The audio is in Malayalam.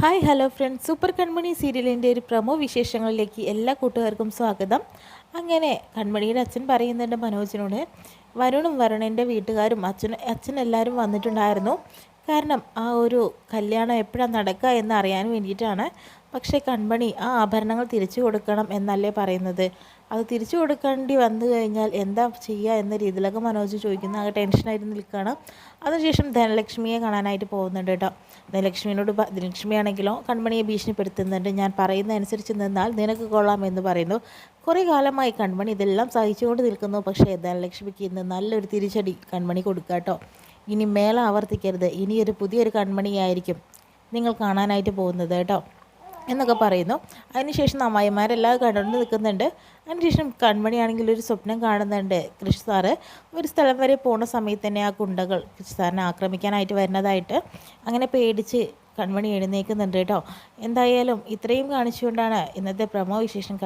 ഹായ് ഹലോ ഫ്രണ്ട്സ്, സൂപ്പർ കൺമണി സീരിയലിൻ്റെ ഒരു പ്രൊമോ വിശേഷങ്ങളിലേക്ക് എല്ലാ കൂട്ടുകാർക്കും സ്വാഗതം. അങ്ങനെ കൺമണിയുടെ അച്ഛൻ പറയുന്നുണ്ട് മനോജിനോട്, വരുണിൻ്റെ വീട്ടുകാരും അച്ഛനെല്ലാവരും വന്നിട്ടുണ്ടായിരുന്നു. കാരണം ആ ഒരു കല്യാണം എപ്പോഴാണ് നടക്കുക എന്ന് അറിയാൻ വേണ്ടിയിട്ടാണ്. പക്ഷേ കൺമണി ആ ആഭരണങ്ങൾ തിരിച്ചു കൊടുക്കണം എന്നല്ലേ പറയുന്നത്. അത് തിരിച്ചു കൊടുക്കേണ്ടി വന്നു കഴിഞ്ഞാൽ എന്താ ചെയ്യുക എന്ന രീതിയിലൊക്കെ മനോജ് ചോദിക്കുന്ന ആ ടെൻഷനായിട്ട് നിൽക്കുകയാണ്. അതിനുശേഷം ധനലക്ഷ്മിയെ കാണാനായിട്ട് പോകുന്നുണ്ട് കേട്ടോ. ധനലക്ഷ്മിയാണെങ്കിലോ കൺമണിയെ ഭീഷണിപ്പെടുത്തുന്നുണ്ട്. ഞാൻ പറയുന്ന അനുസരിച്ച് നിന്നാൽ നിനക്ക് കൊള്ളാം എന്ന് പറയുന്നു. കുറേ കാലമായി കൺമണി ഇതെല്ലാം സഹിച്ചുകൊണ്ട് നിൽക്കുന്നു. പക്ഷേ ധനലക്ഷ്മിക്ക് ഇന്ന് നല്ലൊരു തിരിച്ചടി കൺമണി കൊടുക്കുക കേട്ടോ. ഇനി മേലെ ആവർത്തിക്കരുത്, ഇനിയൊരു പുതിയൊരു കൺമണിയായിരിക്കും നിങ്ങൾ കാണാനായിട്ട് പോകുന്നത് കേട്ടോ എന്നൊക്കെ പറയുന്നു. അതിനുശേഷം അമ്മായിമാരെല്ലാം കണ്ടുകൊണ്ട് നിൽക്കുന്നുണ്ട്. അതിനുശേഷം കൺമണിയാണെങ്കിൽ ഒരു സ്വപ്നം കാണുന്നുണ്ട്. കൃഷി സാറ് ഒരു സ്ഥലം വരെ പോണ സമയത്ത് തന്നെ ആ ഗുണ്ടകൾ കൃഷി സാറിനെ ആക്രമിക്കാനായിട്ട് വരുന്നതായിട്ട് അങ്ങനെ പേടിച്ച് കൺമണി എഴുന്നേൽക്കുന്നുണ്ട് കേട്ടോ. എന്തായാലും ഇത്രയും കാണിച്ചുകൊണ്ടാണ് ഇന്നത്തെ പ്രമോ വിശേഷം